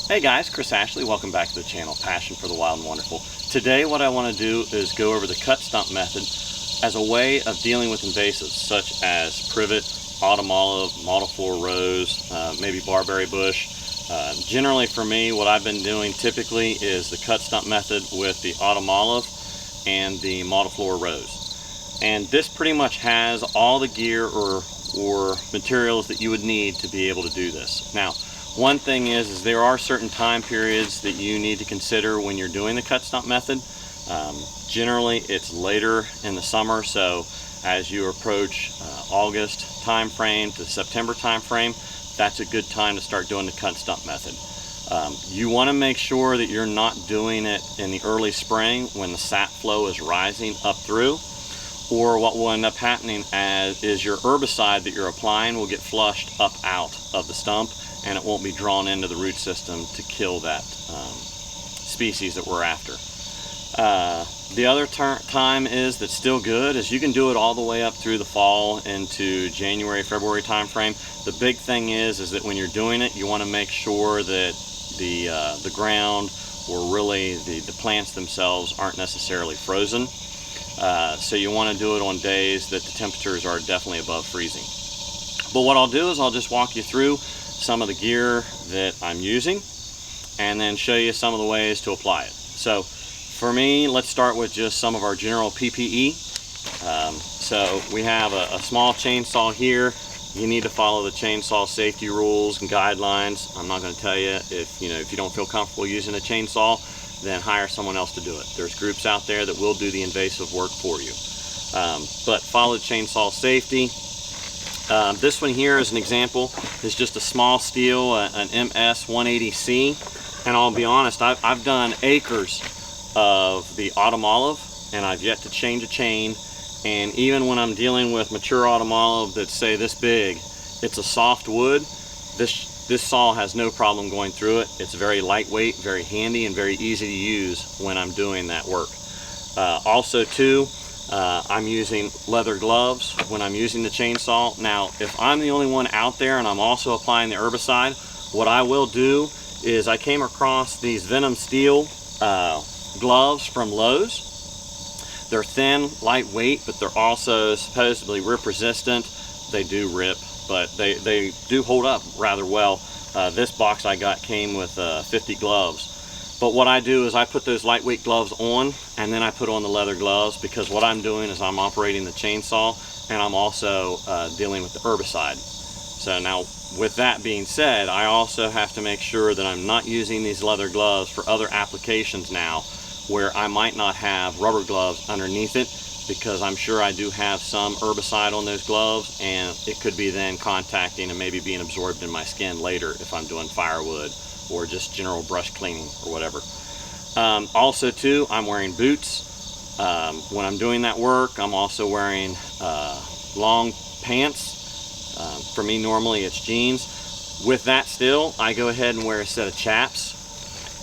Hey guys, Chris Ashley, welcome back to the channel, Passion for the Wild and Wonderful. Today what I want to do is go over the cut stump method as a way of dealing with invasives such as privet, autumn olive, multiflorarose, maybe barberry bush. Generally for me, what I've been doing typically is the cut stump method with the autumn olive and the multiflorarose. And this pretty much has all the gear or materials that you would need to be able to do this. Now, one thing is there are certain time periods that you need to consider when you're doing the cut stump method. Generally, it's later in the summer, so as you approach August time frame to September time frame, that's a good time to start doing the cut stump method. You want to make sure that you're not doing it in the early spring when the sap flow is rising up through, or what will end up happening is your herbicide that you're applying will get flushed up out of the stump, and it won't be drawn into the root system to kill that species that we're after. The other time is that's still good is you can do it all the way up through the fall into January, February time frame. The big thing is that when you're doing it, you want to make sure that the ground or really the plants themselves aren't necessarily frozen. So you want to do it on days that the temperatures are definitely above freezing. But what I'll do is I'll just walk you through some of the gear that I'm using and then show you some of the ways to apply it. So for me, let's start with just some of our general PPE. So we have a small chainsaw here. You need to follow the chainsaw safety rules and guidelines. I'm not going to tell you if you don't feel comfortable using a chainsaw, then hire someone else to do it. There's groups out there that will do the invasive work for you. But follow the chainsaw safety. This one here as an example is just a small steel, an MS 180C, and I'll be honest, I've done acres of the autumn olive and I've yet to change a chain, and even when I'm dealing with mature autumn olive that's say this big, it's a soft wood, this saw has no problem going through it. It's very lightweight, very handy, and very easy to use when I'm doing that work. Also too, I'm using leather gloves when I'm using the chainsaw. Now, if I'm the only one out there and I'm also applying the herbicide, what I will do is I came across these Venom Steel gloves from Lowe's. They're thin, lightweight, but they're also supposedly rip resistant. They do rip, but they do hold up rather well. This box I got came with 50 gloves. But what I do is I put those lightweight gloves on and then I put on the leather gloves, because what I'm doing is I'm operating the chainsaw and I'm also dealing with the herbicide. So now with that being said, I also have to make sure that I'm not using these leather gloves for other applications now where I might not have rubber gloves underneath it, because I'm sure I do have some herbicide on those gloves and it could be then contacting and maybe being absorbed in my skin later if I'm doing firewood or just general brush cleaning or whatever. Also too, I'm wearing boots. When I'm doing that work, I'm also wearing long pants. For me, normally it's jeans. With that still, I go ahead and wear a set of chaps.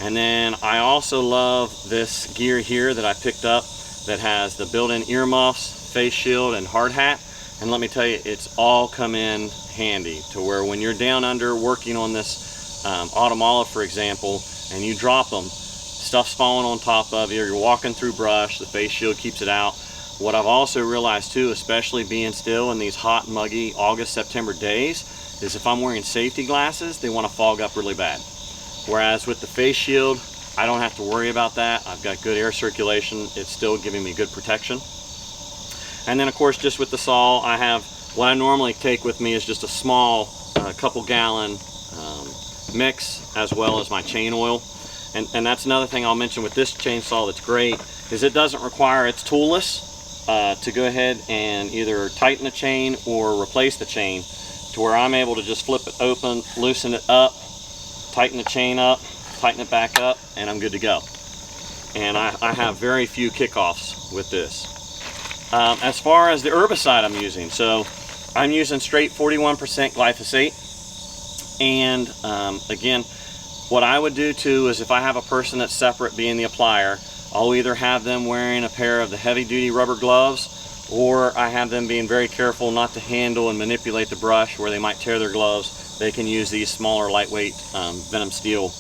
And then I also love this gear here that I picked up that has the built-in earmuffs, face shield, and hard hat. And let me tell you, it's all come in handy to where when you're down under working on this autumn olive, for example, and you drop them, stuff's falling on top of you, you're walking through brush, the face shield keeps it out. What I've also realized too, especially being still in these hot, muggy August, September days, is if I'm wearing safety glasses, they want to fog up really bad. Whereas with the face shield, I don't have to worry about that. I've got good air circulation. It's still giving me good protection. And then of course, just with the saw, I have what I normally take with me is just a small couple gallon mix, as well as my chain oil. And that's another thing I'll mention with this chainsaw that's great, is it doesn't require, it's toolless, to go ahead and either tighten the chain or replace the chain, to where I'm able to just flip it open, loosen it up, tighten the chain up, tighten it back up, and I'm good to go. And I have very few kickoffs with this. As far as the herbicide I'm using, so I'm using straight 41% glyphosate. And again, what I would do too is if I have a person that's separate being the applier, I'll either have them wearing a pair of the heavy-duty rubber gloves, or I have them being very careful not to handle and manipulate the brush where they might tear their gloves. They can use these smaller, lightweight Venom Steel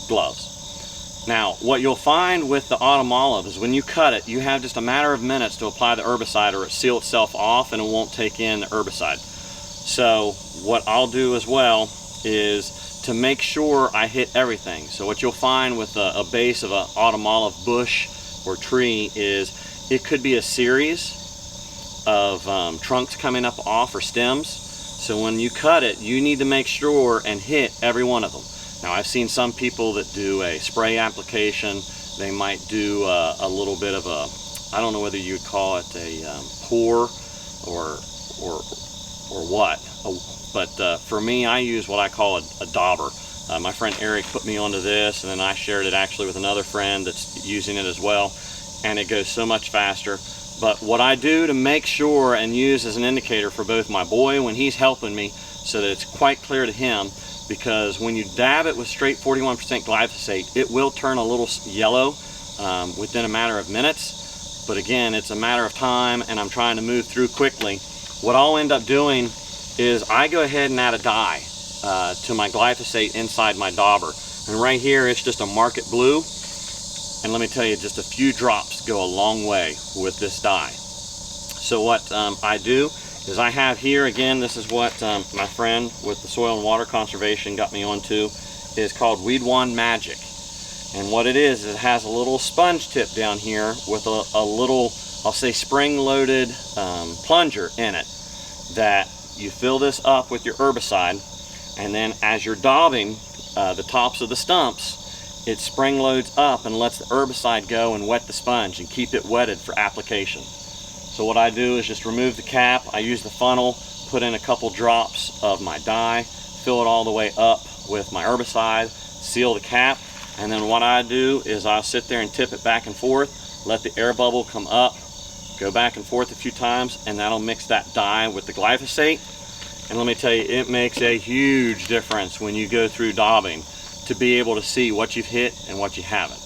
gloves. Now, what you'll find with the autumn olive is when you cut it, you have just a matter of minutes to apply the herbicide, or it seal itself off and it won't take in the herbicide. So what I'll do as well is to make sure I hit everything. So what you'll find with a base of an autumn olive bush or tree is it could be a series of trunks coming up off, or stems. So when you cut it, you need to make sure and hit every one of them. Now, I've seen some people that do a spray application. They might do a little bit of a, I don't know whether you would call it a pour or what. But for me, I use what I call a dauber. My friend Eric put me onto this, and then I shared it actually with another friend that's using it as well, and it goes so much faster. But what I do to make sure and use as an indicator for both my boy when he's helping me, so that it's quite clear to him, because when you dab it with straight 41% glyphosate, it will turn a little yellow within a matter of minutes. But again, it's a matter of time, and I'm trying to move through quickly. What I'll end up doing is I go ahead and add a dye to my glyphosate inside my dauber. And right here, it's just a market blue. And let me tell you, just a few drops go a long way with this dye. So what I do is I have here, again, this is what my friend with the soil and water conservation got me onto, is called Weed Wand Magic. And what it is, it has a little sponge tip down here with a little, I'll say, spring-loaded plunger in it, that you fill this up with your herbicide, and then as you're daubing the tops of the stumps, it spring loads up and lets the herbicide go and wet the sponge and keep it wetted for application. So what I do is just remove the cap. I use the funnel, put in a couple drops of my dye, fill it all the way up with my herbicide, seal the cap, and then what I do is I'll sit there and tip it back and forth, let the air bubble come up, go back and forth a few times, and that'll mix that dye with the glyphosate. And let me tell you, it makes a huge difference when you go through daubing to be able to see what you've hit and what you haven't.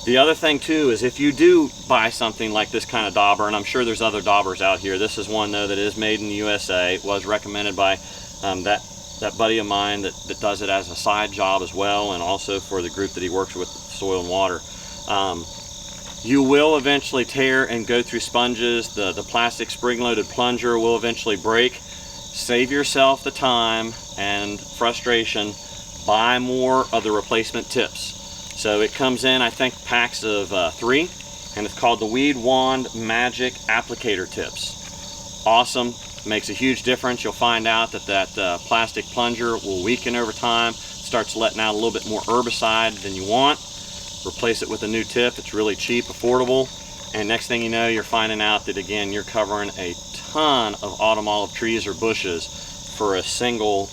The other thing too is if you do buy something like this kind of dauber, and I'm sure there's other daubers out here, this is one though that is made in the USA. It was recommended by that buddy of mine that does it as a side job as well, and also for the group that he works with, Soil and Water. You will eventually tear and go through sponges. The plastic spring-loaded plunger will eventually break. Save yourself the time and frustration. Buy more of the replacement tips. So it comes in, I think, packs of 3, and it's called the Weed Wand Magic Applicator Tips. Awesome, makes a huge difference. You'll find out that plastic plunger will weaken over time, starts letting out a little bit more herbicide than you want. Replace it with a new tip. It's really cheap, affordable, and next thing you know, you're finding out that, again, you're covering a ton of autumn olive trees or bushes for a single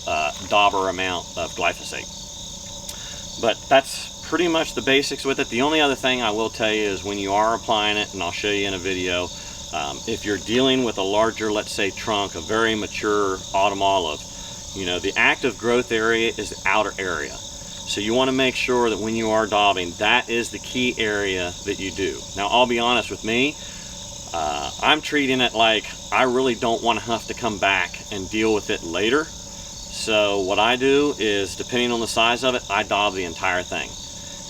dauber amount of glyphosate. But that's pretty much the basics with it. The only other thing I will tell you is when you are applying it, and I'll show you in a video, if you're dealing with a larger, let's say, trunk, a very mature autumn olive, you know, the active growth area is the outer area. So you want to make sure that when you are daubing, that is the key area that you do. Now, I'll be honest with me, I'm treating it like I really don't want to have to come back and deal with it later. So what I do is, depending on the size of it, I daub the entire thing.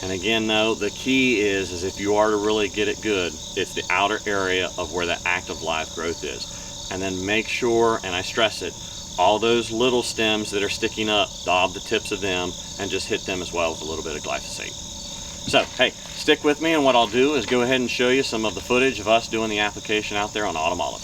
And again, though, the key is if you are to really get it good, it's the outer area of where the active live growth is. And then make sure, and I stress it, all those little stems that are sticking up, daub the tips of them and just hit them as well with a little bit of glyphosate. So, hey, stick with me, and what I'll do is go ahead and show you some of the footage of us doing the application out there on autumn olive.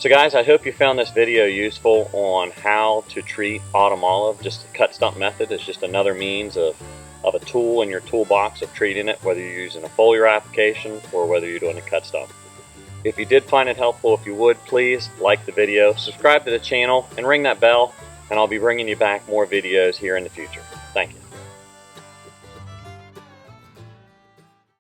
So guys, I hope you found this video useful on how to treat autumn olive. Just the cut stump method is just another means of a tool in your toolbox of treating it, whether you're using a foliar application or whether you're doing a cut stump. If you did find it helpful, if you would, please like the video, subscribe to the channel, and ring that bell, and I'll be bringing you back more videos here in the future.